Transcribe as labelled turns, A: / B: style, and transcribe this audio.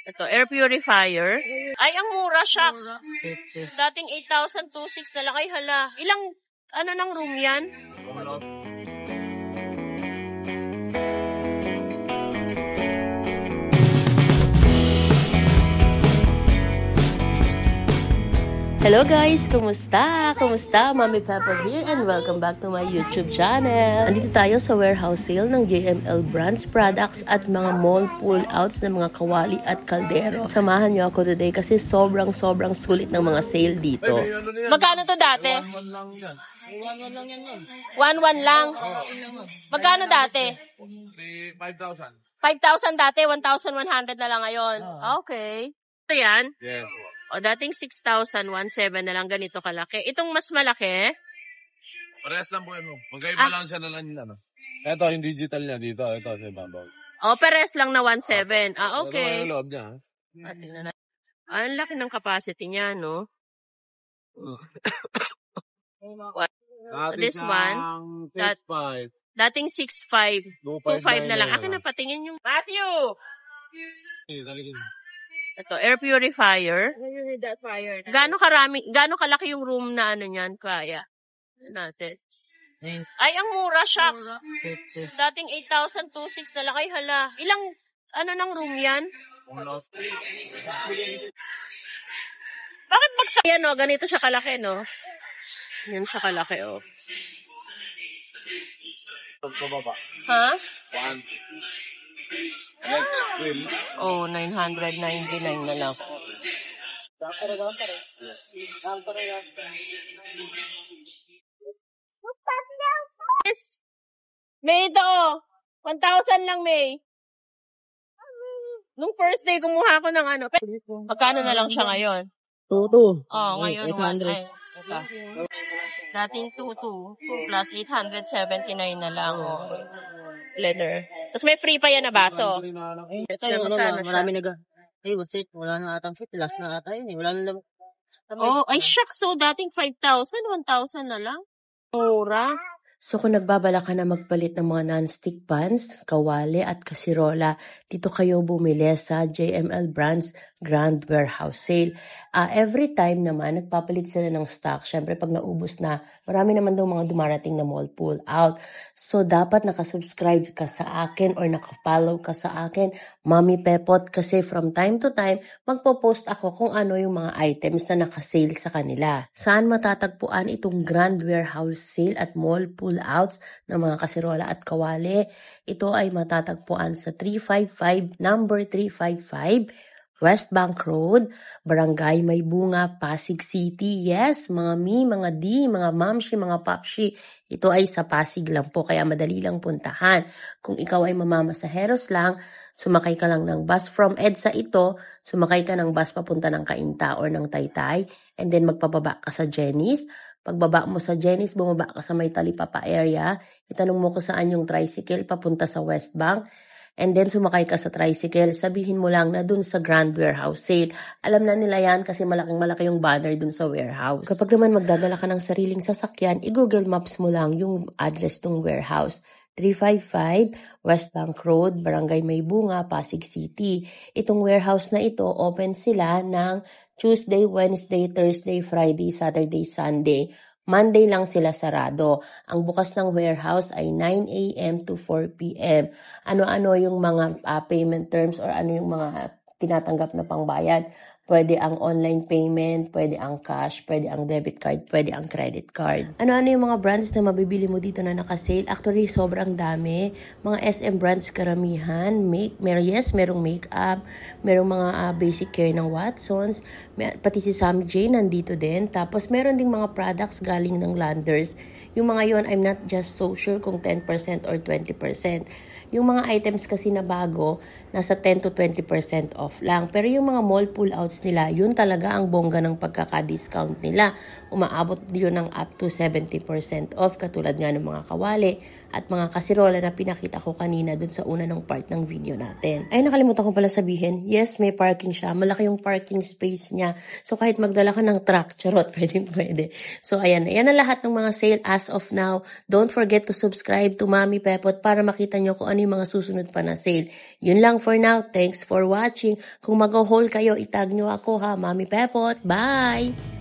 A: Ito, air purifier. Ay, ang mura, shucks. Dating 8,206 na lang. Ay, hala. Ilang, ng room yan? Hello guys! Kumusta? Kumusta? Mami Pepper here and welcome back to my YouTube channel. Andito tayo sa warehouse sale ng JML Brands products at mga mall pull-outs ng mga kawali at kaldero. Samahan niyo ako today kasi sobrang sulit ng mga sale dito. Magkano to dati?
B: 1,1 lang yan.
A: 1,1 lang? Magkano dati?
B: 5,000.
A: 5,000 dati, 1,100 na lang ngayon. Okay. Ito yan?
B: Yes.
A: O, dating 6,000, 1,700 na lang ganito kalaki. Itong mas malaki?
B: Parehas lang po yan. Magkaiba lang siya na lang yun. Ito, yung digital niya dito. Ito, sa ibabaw.
A: O, pares lang na 1,700. Okay.
B: Ito yung loob niya.
A: Tingnan natin. Ang laki ng capacity niya, no? This one,
B: 6,500.
A: dating 6,500. 2,500 na lang. Akin na patingin yung Matthew! Ito, air purifier. Gaano kalaki yung room na niyan, kaya? Natin. Ay, ang mura, shucks. Dating 8,206 na lang. Ay, hala. Ilang, ng room yan? Bakit yan, no? Ganito siya kalaki, no? Yan siya kalaki, oh. Ha? Oh, 999 na lang. May ito, 1,000 lang, May. Nung first day, kumuha ko ng Magkano na lang siya ngayon?
C: 2,2.
A: Oh, ngayon,
C: 800.
A: Dating 2,2. 2 plus 879 na lang. Oh. Leather. Tapos may free pa yan na baso.
C: Ito yung marami what's it? Wala na atang fit. Last na ata yun eh. Wala na lang.
A: Oh, ay shucks. So, dating 5,000, 1,000 na lang. Mura. So kung nagbabala ka na magpalit ng mga non-stick pans, kawali at kasirola, dito kayo bumili sa JML Brands Grand Warehouse Sale. Every time naman, nagpapalit sila ng stock. Siyempre, pag naubos na, marami naman daw mga dumarating na mall pull out. So dapat nakasubscribe ka sa akin or nakafollow ka sa akin, Mami Pepot, kasi from time to time, magpo-post ako kung ano yung mga items na nakasale sa kanila. Saan matatagpuan itong Grand Warehouse Sale at mall pull outs ng mga kasirola at kawali? Ito ay matatagpuan sa 355, number 355, West Bank Road, Barangay Maybunga, Pasig City. Yes, mga mga D, mga mamshi, mga papshi. Ito ay sa Pasig lang po, kaya madali lang puntahan. Kung ikaw ay mamamasaheros lang, sumakay ka lang ng bus from EDSA ito, sumakay ka ng bus papunta ng Cainta or ng Taytay, and then magpababa ka sa Jenny's. Pagbaba mo sa Jenny's, bumaba ka sa may Talipapa area, itanong mo kung saan yung tricycle papunta sa West Bank, and then sumakay ka sa tricycle, sabihin mo lang na dun sa Grand Warehouse Sale. Alam na nila yan kasi malaking-malaki yung banner dun sa warehouse. Kapag naman magdadala ka ng sariling sasakyan, i-Google Maps mo lang yung address ng warehouse. 355 West Bank Road, Barangay Maybunga, Pasig City. Itong warehouse na ito, open sila ng Tuesday, Wednesday, Thursday, Friday, Saturday, Sunday. Monday lang sila sarado. Ang bukas ng warehouse ay 9 a.m. to 4 p.m. Ano-ano yung mga payment terms or ano yung mga tinatanggap na pangbayad? Pwede ang online payment, pwede ang cash, pwede ang debit card, pwede ang credit card. Ano-ano yung mga brands na mabibili mo dito na nakasale? Actually, sobrang dami. Mga SM brands karamihan. Merong makeup, merong mga basic care ng Watsons, pati si Sammy J nandito din. Tapos meron ding mga products galing ng Landers. Yung mga yon, I'm not just so sure kung 10% or 20%. Yung mga items kasi na bago, nasa 10 to 20% off lang. Pero yung mga mall pull-outs discounts nila, yun talaga ang bongga ng pagkaka-discount nila. Umaabot yun ng up to 70% off, katulad nga ng mga kawali at mga kasirola na pinakita ko kanina dun sa una ng part ng video natin. Ay, nakalimutan ko pala sabihin, yes, may parking siya. Malaki yung parking space niya. So, kahit magdala ka ng truck, charot, pwede. So, ayan ang lahat ng mga sale as of now. Don't forget to subscribe to Mami Pepot para makita nyo kung ano yung mga susunod pa na sale. Yun lang for now. Thanks for watching. Kung mag-haul kayo, itag nyo ako ha, Mami Pepot. Bye!